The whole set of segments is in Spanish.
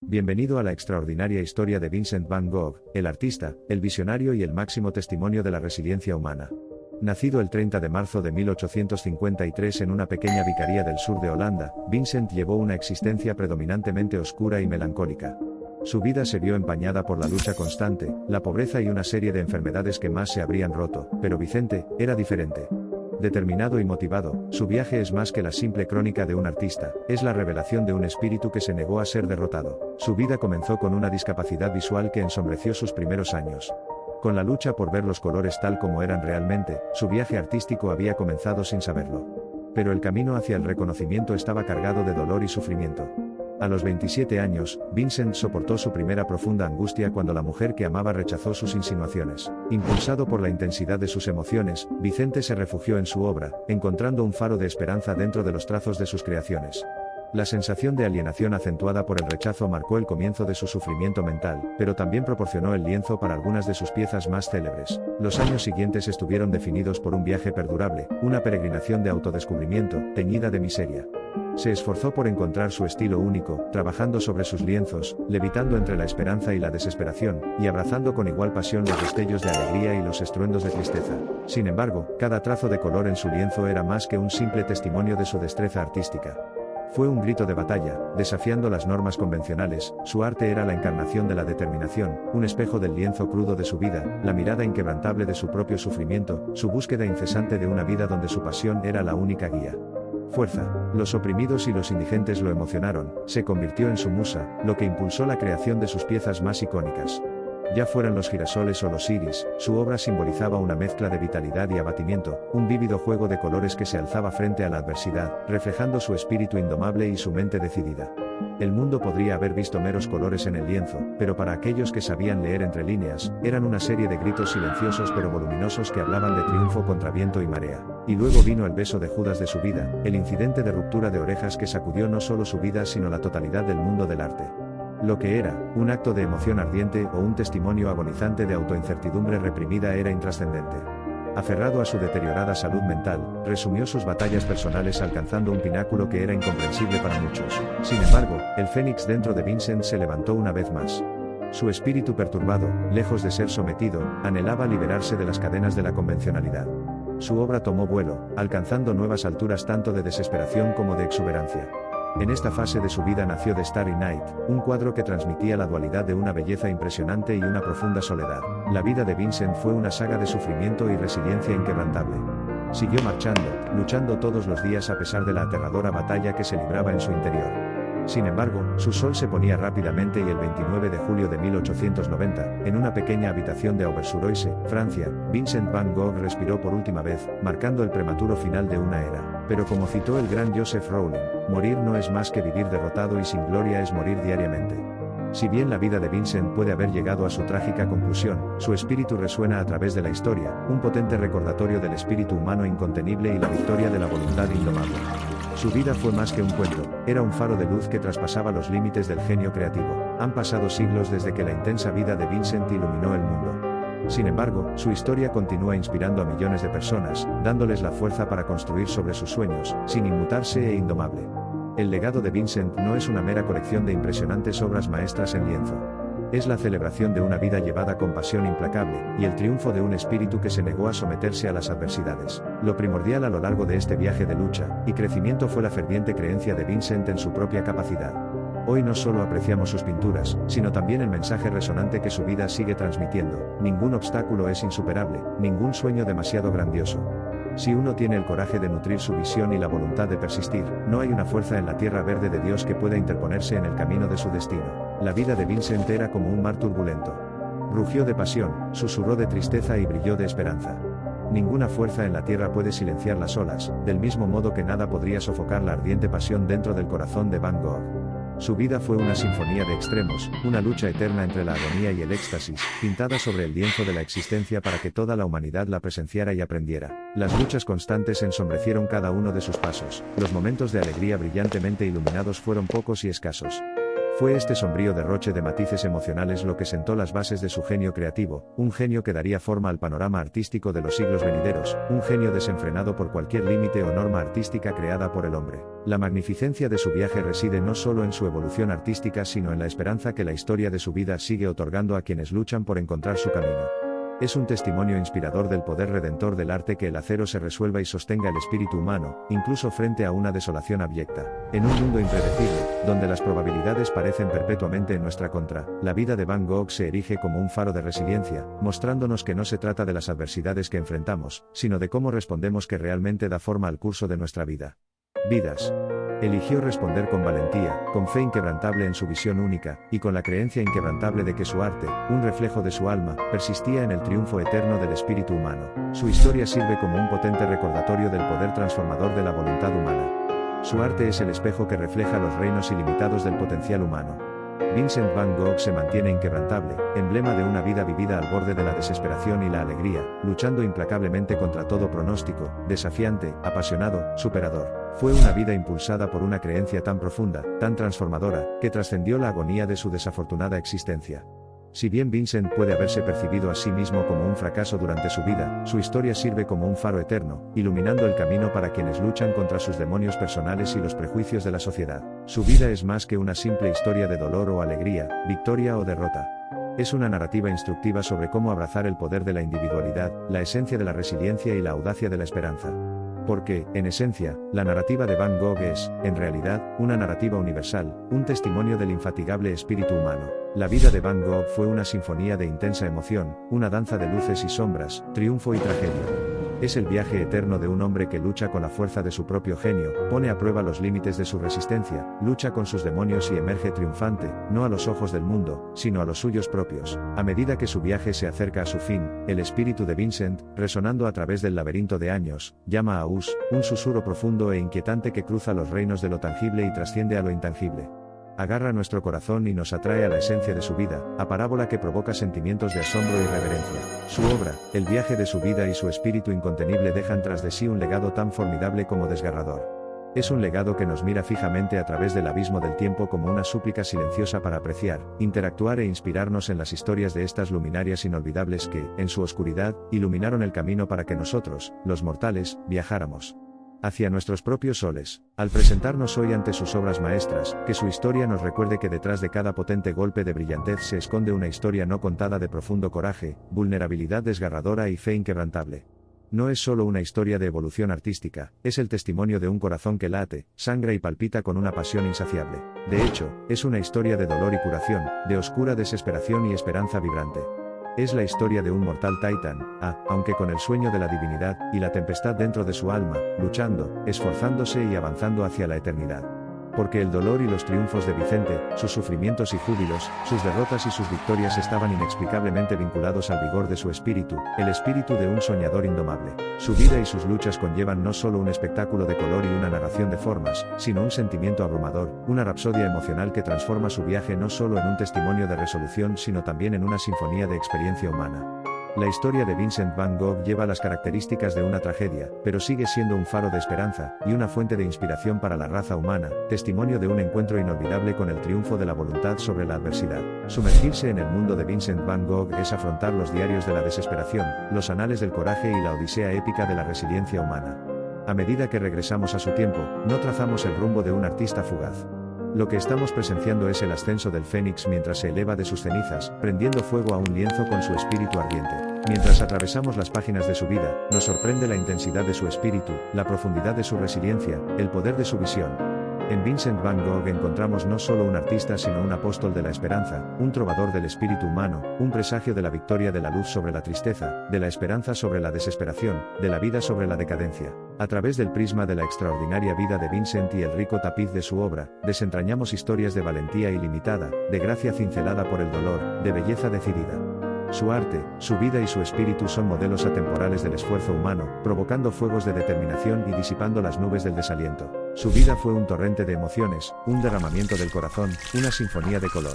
Bienvenido a la extraordinaria historia de Vincent van Gogh, el artista, el visionario y el máximo testimonio de la resiliencia humana. Nacido el 30 de marzo de 1853 en una pequeña vicaría del sur de Holanda, Vincent llevó una existencia predominantemente oscura y melancólica. Su vida se vio empañada por la lucha constante, la pobreza y una serie de enfermedades que más se habrían roto, pero Vicente era diferente. Determinado y motivado, su viaje es más que la simple crónica de un artista, es la revelación de un espíritu que se negó a ser derrotado. Su vida comenzó con una discapacidad visual que ensombreció sus primeros años. Con la lucha por ver los colores tal como eran realmente, su viaje artístico había comenzado sin saberlo. Pero el camino hacia el reconocimiento estaba cargado de dolor y sufrimiento. A los 27 años, Vincent soportó su primera profunda angustia cuando la mujer que amaba rechazó sus insinuaciones. Impulsado por la intensidad de sus emociones, Vicente se refugió en su obra, encontrando un faro de esperanza dentro de los trazos de sus creaciones. La sensación de alienación acentuada por el rechazo marcó el comienzo de su sufrimiento mental, pero también proporcionó el lienzo para algunas de sus piezas más célebres. Los años siguientes estuvieron definidos por un viaje perdurable, una peregrinación de autodescubrimiento, teñida de miseria. Se esforzó por encontrar su estilo único, trabajando sobre sus lienzos, levitando entre la esperanza y la desesperación, y abrazando con igual pasión los destellos de alegría y los estruendos de tristeza. Sin embargo, cada trazo de color en su lienzo era más que un simple testimonio de su destreza artística. Fue un grito de batalla, desafiando las normas convencionales. Su arte era la encarnación de la determinación, un espejo del lienzo crudo de su vida, la mirada inquebrantable de su propio sufrimiento, su búsqueda incesante de una vida donde su pasión era la única guía. Fuerza. Los oprimidos y los indigentes lo emocionaron, se convirtió en su musa, lo que impulsó la creación de sus piezas más icónicas. Ya fueran los girasoles o los iris, su obra simbolizaba una mezcla de vitalidad y abatimiento, un vívido juego de colores que se alzaba frente a la adversidad, reflejando su espíritu indomable y su mente decidida. El mundo podría haber visto meros colores en el lienzo, pero para aquellos que sabían leer entre líneas, eran una serie de gritos silenciosos pero voluminosos que hablaban de triunfo contra viento y marea. Y luego vino el beso de Judas de su vida, el incidente de ruptura de orejas que sacudió no solo su vida sino la totalidad del mundo del arte. Lo que era, un acto de emoción ardiente o un testimonio agonizante de autoincertidumbre reprimida era intrascendente. Aferrado a su deteriorada salud mental, resumió sus batallas personales alcanzando un pináculo que era incomprensible para muchos. Sin embargo, el fénix dentro de Vincent se levantó una vez más. Su espíritu perturbado, lejos de ser sometido, anhelaba liberarse de las cadenas de la convencionalidad. Su obra tomó vuelo, alcanzando nuevas alturas tanto de desesperación como de exuberancia. En esta fase de su vida nació The Starry Night, un cuadro que transmitía la dualidad de una belleza impresionante y una profunda soledad. La vida de Vincent fue una saga de sufrimiento y resiliencia inquebrantable. Siguió marchando, luchando todos los días a pesar de la aterradora batalla que se libraba en su interior. Sin embargo, su sol se ponía rápidamente y el 29 de julio de 1890, en una pequeña habitación de Auvers-sur-Oise, Francia, Vincent van Gogh respiró por última vez, marcando el prematuro final de una era. Pero como citó el gran Joseph Rowling, morir no es más que vivir derrotado y sin gloria es morir diariamente. Si bien la vida de Vincent puede haber llegado a su trágica conclusión, su espíritu resuena a través de la historia, un potente recordatorio del espíritu humano incontenible y la victoria de la voluntad indomable. Su vida fue más que un cuento, era un faro de luz que traspasaba los límites del genio creativo. Han pasado siglos desde que la intensa vida de Vincent iluminó el mundo. Sin embargo, su historia continúa inspirando a millones de personas, dándoles la fuerza para construir sobre sus sueños, sin inmutarse e indomable. El legado de Vincent no es una mera colección de impresionantes obras maestras en lienzo. Es la celebración de una vida llevada con pasión implacable, y el triunfo de un espíritu que se negó a someterse a las adversidades. Lo primordial a lo largo de este viaje de lucha y crecimiento fue la ferviente creencia de Vincent en su propia capacidad. Hoy no solo apreciamos sus pinturas, sino también el mensaje resonante que su vida sigue transmitiendo. Ningún obstáculo es insuperable, ningún sueño demasiado grandioso. Si uno tiene el coraje de nutrir su visión y la voluntad de persistir, no hay una fuerza en la tierra verde de Dios que pueda interponerse en el camino de su destino. La vida de Vincent era como un mar turbulento. Rugió de pasión, susurró de tristeza y brilló de esperanza. Ninguna fuerza en la tierra puede silenciar las olas, del mismo modo que nada podría sofocar la ardiente pasión dentro del corazón de Van Gogh. Su vida fue una sinfonía de extremos, una lucha eterna entre la agonía y el éxtasis, pintada sobre el lienzo de la existencia para que toda la humanidad la presenciara y aprendiera. Las luchas constantes ensombrecieron cada uno de sus pasos, los momentos de alegría brillantemente iluminados fueron pocos y escasos. Fue este sombrío derroche de matices emocionales lo que sentó las bases de su genio creativo, un genio que daría forma al panorama artístico de los siglos venideros, un genio desenfrenado por cualquier límite o norma artística creada por el hombre. La magnificencia de su viaje reside no solo en su evolución artística sino en la esperanza que la historia de su vida sigue otorgando a quienes luchan por encontrar su camino. Es un testimonio inspirador del poder redentor del arte que el acero se resuelva y sostenga el espíritu humano, incluso frente a una desolación abyecta. En un mundo impredecible, donde las probabilidades parecen perpetuamente en nuestra contra, la vida de Van Gogh se erige como un faro de resiliencia, mostrándonos que no se trata de las adversidades que enfrentamos, sino de cómo respondemos que realmente da forma al curso de nuestra vida. Vidas. Eligió responder con valentía, con fe inquebrantable en su visión única, y con la creencia inquebrantable de que su arte, un reflejo de su alma, persistía en el triunfo eterno del espíritu humano. Su historia sirve como un potente recordatorio del poder transformador de la voluntad humana. Su arte es el espejo que refleja los reinos ilimitados del potencial humano. Vincent Van Gogh se mantiene inquebrantable, emblema de una vida vivida al borde de la desesperación y la alegría, luchando implacablemente contra todo pronóstico, desafiante, apasionado, superador. Fue una vida impulsada por una creencia tan profunda, tan transformadora, que trascendió la agonía de su desafortunada existencia. Si bien Vincent puede haberse percibido a sí mismo como un fracaso durante su vida, su historia sirve como un faro eterno, iluminando el camino para quienes luchan contra sus demonios personales y los prejuicios de la sociedad. Su vida es más que una simple historia de dolor o alegría, victoria o derrota. Es una narrativa instructiva sobre cómo abrazar el poder de la individualidad, la esencia de la resiliencia y la audacia de la esperanza. Porque, en esencia, la narrativa de Van Gogh es, en realidad, una narrativa universal, un testimonio del infatigable espíritu humano. La vida de Van Gogh fue una sinfonía de intensa emoción, una danza de luces y sombras, triunfo y tragedia. Es el viaje eterno de un hombre que lucha con la fuerza de su propio genio, pone a prueba los límites de su resistencia, lucha con sus demonios y emerge triunfante, no a los ojos del mundo, sino a los suyos propios. A medida que su viaje se acerca a su fin, el espíritu de Vincent, resonando a través del laberinto de años, llama a Us, un susurro profundo e inquietante que cruza los reinos de lo tangible y trasciende a lo intangible. Agarra nuestro corazón y nos atrae a la esencia de su vida, a parábola que provoca sentimientos de asombro y reverencia. Su obra, el viaje de su vida y su espíritu incontenible dejan tras de sí un legado tan formidable como desgarrador. Es un legado que nos mira fijamente a través del abismo del tiempo como una súplica silenciosa para apreciar, interactuar e inspirarnos en las historias de estas luminarias inolvidables que, en su oscuridad, iluminaron el camino para que nosotros, los mortales, viajáramos hacia nuestros propios soles. Al presentarnos hoy ante sus obras maestras, que su historia nos recuerde que detrás de cada potente golpe de brillantez se esconde una historia no contada de profundo coraje, vulnerabilidad desgarradora y fe inquebrantable. No es solo una historia de evolución artística, es el testimonio de un corazón que late, sangra y palpita con una pasión insaciable. De hecho, es una historia de dolor y curación, de oscura desesperación y esperanza vibrante. Es la historia de un mortal Titan, aunque con el sueño de la divinidad, y la tempestad dentro de su alma, luchando, esforzándose y avanzando hacia la eternidad. Porque el dolor y los triunfos de Vicente, sus sufrimientos y júbilos, sus derrotas y sus victorias estaban inexplicablemente vinculados al vigor de su espíritu, el espíritu de un soñador indomable. Su vida y sus luchas conllevan no solo un espectáculo de color y una narración de formas, sino un sentimiento abrumador, una rapsodia emocional que transforma su viaje no solo en un testimonio de resolución sino también en una sinfonía de experiencia humana. La historia de Vincent Van Gogh lleva las características de una tragedia, pero sigue siendo un faro de esperanza, y una fuente de inspiración para la raza humana, testimonio de un encuentro inolvidable con el triunfo de la voluntad sobre la adversidad. Sumergirse en el mundo de Vincent Van Gogh es afrontar los diarios de la desesperación, los anales del coraje y la odisea épica de la resiliencia humana. A medida que regresamos a su tiempo, no trazamos el rumbo de un artista fugaz. Lo que estamos presenciando es el ascenso del Fénix mientras se eleva de sus cenizas, prendiendo fuego a un lienzo con su espíritu ardiente. Mientras atravesamos las páginas de su vida, nos sorprende la intensidad de su espíritu, la profundidad de su resiliencia, el poder de su visión. En Vincent Van Gogh encontramos no solo un artista sino un apóstol de la esperanza, un trovador del espíritu humano, un presagio de la victoria de la luz sobre la tristeza, de la esperanza sobre la desesperación, de la vida sobre la decadencia. A través del prisma de la extraordinaria vida de Vincent y el rico tapiz de su obra, desentrañamos historias de valentía ilimitada, de gracia cincelada por el dolor, de belleza decidida. Su arte, su vida y su espíritu son modelos atemporales del esfuerzo humano, provocando fuegos de determinación y disipando las nubes del desaliento. Su vida fue un torrente de emociones, un derramamiento del corazón, una sinfonía de color.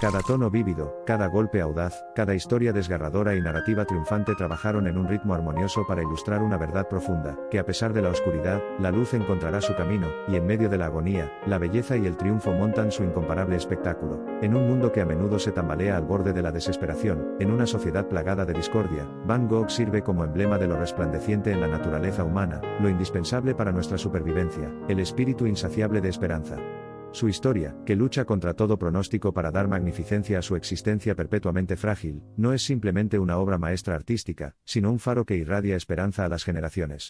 Cada tono vívido, cada golpe audaz, cada historia desgarradora y narrativa triunfante trabajaron en un ritmo armonioso para ilustrar una verdad profunda, que a pesar de la oscuridad, la luz encontrará su camino, y en medio de la agonía, la belleza y el triunfo montan su incomparable espectáculo. En un mundo que a menudo se tambalea al borde de la desesperación, en una sociedad plagada de discordia, Van Gogh sirve como emblema de lo resplandeciente en la naturaleza humana, lo indispensable para nuestra supervivencia, el espíritu insaciable de esperanza. Su historia, que lucha contra todo pronóstico para dar magnificencia a su existencia perpetuamente frágil, no es simplemente una obra maestra artística, sino un faro que irradia esperanza a las generaciones.